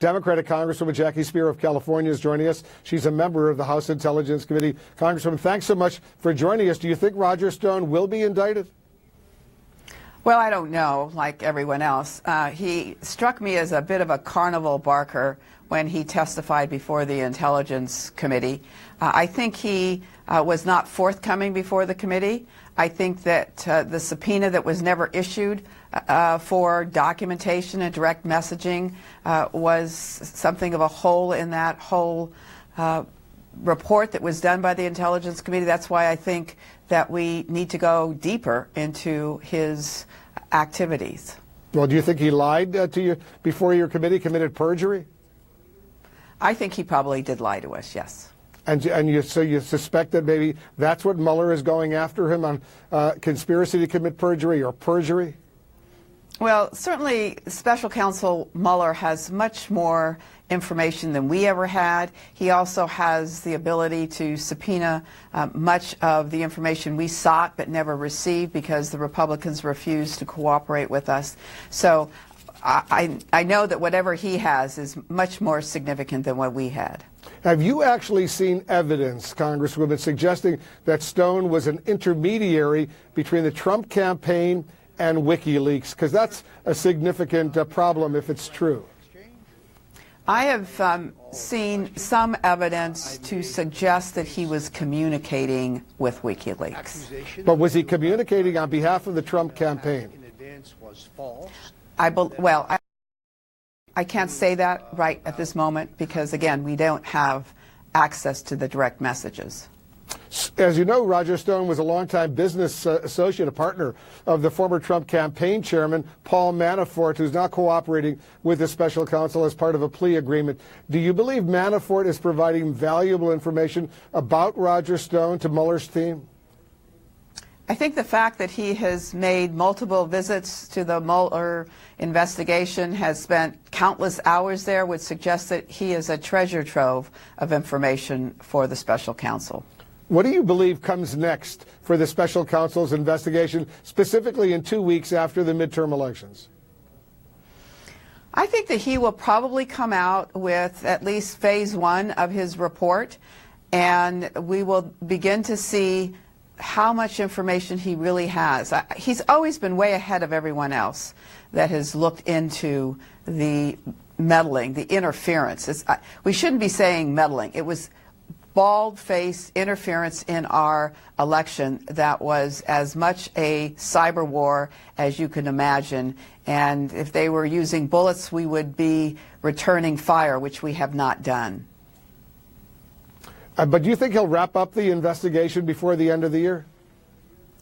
Democratic Congresswoman Jackie Speier of California is joining us. She's a member of the House Intelligence Committee. Congresswoman, thanks so much for joining us. Do you think Roger Stone will be indicted? Well, I don't know, like everyone else. He struck me as a bit of a carnival barker when he testified before the Intelligence Committee. I think he was not forthcoming before the committee. I think that the subpoena that was never issued for documentation and direct messaging was something of a hole in that whole report that was done by the Intelligence Committee. That's why I think that we need to go deeper into his activities. Well, do you think he lied to you before your committee, committed perjury? I think he probably did lie to us, yes. So you suspect that maybe that's what Mueller is going after him on conspiracy to commit perjury or perjury? Well, certainly Special Counsel Mueller has much more information than we ever had. He also has the ability to subpoena much of the information we sought but never received because the Republicans refused to cooperate with us. So I know that whatever he has is much more significant than what we had. Have you actually seen evidence, Congresswoman, suggesting that Stone was an intermediary between the Trump campaign and WikiLeaks? Because that's a significant problem if it's true. I have seen some evidence to suggest that he was communicating with WikiLeaks. But was he communicating on behalf of the Trump campaign? I can't say that right at this moment because, again, we don't have access to the direct messages. As you know, Roger Stone was a longtime business associate, a partner of the former Trump campaign chairman, Paul Manafort, who's now cooperating with the special counsel as part of a plea agreement. Do you believe Manafort is providing valuable information about Roger Stone to Mueller's team? I think the fact that he has made multiple visits to the Mueller investigation, has spent countless hours there, would suggest that he is a treasure trove of information for the special counsel. What do you believe comes next for the special counsel's investigation, specifically in 2 weeks after the midterm elections? I think that he will probably come out with at least phase 1 of his report, and we will begin to see how much information he really has. He's always been way ahead of everyone else that has looked into the meddling, the interference. We shouldn't be saying meddling. It was bald-faced interference in our election that was as much a cyber war as you can imagine. And if they were using bullets, we would be returning fire, which we have not done. But do you think he'll wrap up the investigation before the end of the year?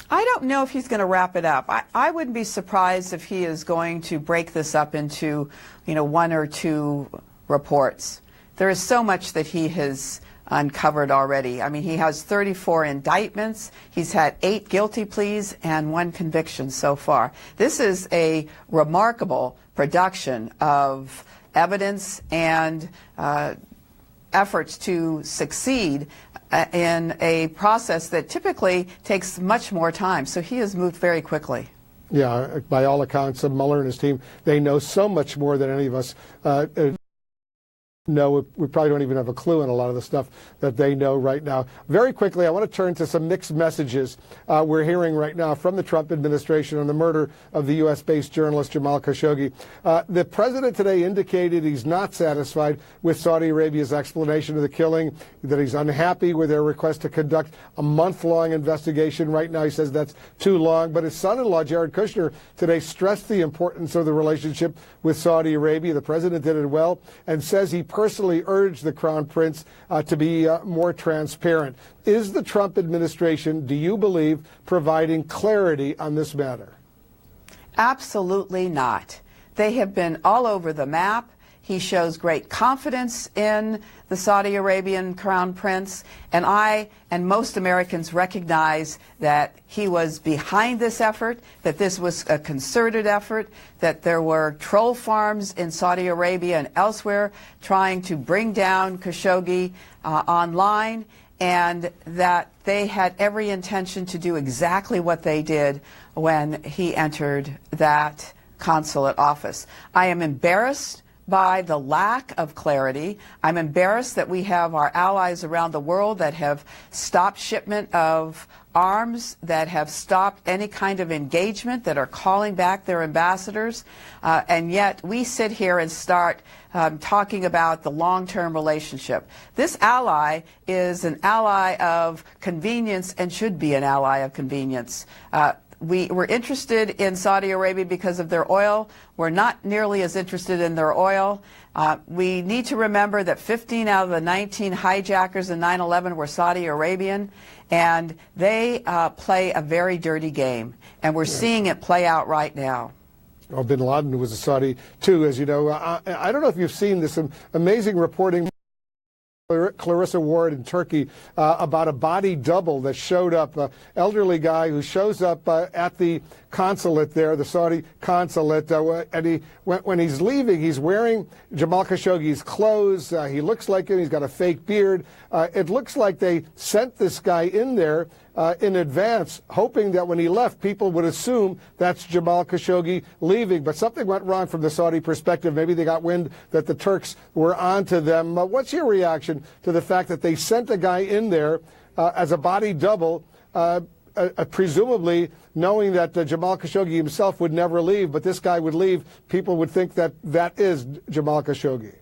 I don't know if he's going to wrap it up. I wouldn't be surprised if he is going to break this up into, 1 or 2 reports. There is so much that he has uncovered already. I mean, he has 34 indictments. He's had 8 guilty pleas and 1 conviction so far. This is a remarkable production of evidence and efforts to succeed in a process that typically takes much more time. So he has moved very quickly. Yeah, by all accounts, Mueller and his team, they know so much more than any of us know. We probably don't even have a clue on a lot of the stuff that they know right now. Very quickly, I want to turn to some mixed messages we're hearing right now from the Trump administration on the murder of the U.S.-based journalist Jamal Khashoggi. The president today indicated he's not satisfied with Saudi Arabia's explanation of the killing, that he's unhappy with their request to conduct a month-long investigation. Right now, he says that's too long. But his son-in-law, Jared Kushner, today stressed the importance of the relationship with Saudi Arabia. The president did it well and says he personally urged the Crown Prince to be more transparent. Is the Trump administration, do you believe, providing clarity on this matter? Absolutely not. They have been all over the map. He shows great confidence in the Saudi Arabian Crown Prince, and I and most Americans recognize that he was behind this effort, that this was a concerted effort, that there were troll farms in Saudi Arabia and elsewhere trying to bring down Khashoggi online, and that they had every intention to do exactly what they did when he entered that consulate office. I am embarrassed by the lack of clarity. I'm embarrassed that we have our allies around the world that have stopped shipment of arms, that have stopped any kind of engagement, that are calling back their ambassadors, and yet we sit here and start talking about the long-term relationship. This ally is an ally of convenience and should be an ally of convenience. We were interested in Saudi Arabia because of their oil. We're not nearly as interested in their oil. We need to remember that 15 out of the 19 hijackers in 9/11 were Saudi Arabian, and they play a very dirty game, and we're seeing it play out right now. Well, bin Laden was a Saudi, too, as you know. I don't know if you've seen this amazing reporting, Clarissa Ward in Turkey, about a body double that showed up, an elderly guy who shows up at the consulate there, the Saudi consulate, and when he's leaving, he's wearing Jamal Khashoggi's clothes. He looks like him. He's got a fake beard. It looks like they sent this guy in there in advance, hoping that when he left, people would assume that's Jamal Khashoggi leaving. But something went wrong from the Saudi perspective. Maybe they got wind that the Turks were onto them. What's your reaction to the fact that they sent a guy in there as a body double, presumably knowing that Jamal Khashoggi himself would never leave, but this guy would leave? People would think that that is Jamal Khashoggi.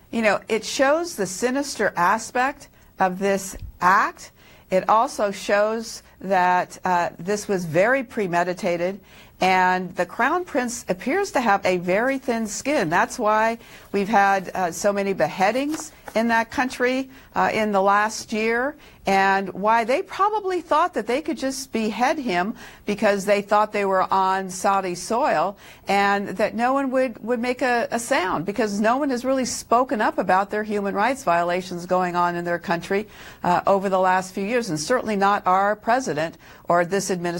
You know, it shows the sinister aspect of this act. It also shows that this was very premeditated, and the Crown Prince appears to have a very thin skin. That's why we've had so many beheadings in that country in the last year, and why they probably thought that they could just behead him because they thought they were on Saudi soil, and that no one would make a sound, because no one has really spoken up about their human rights violations going on in their country over the last few years, and certainly not our president or this administration.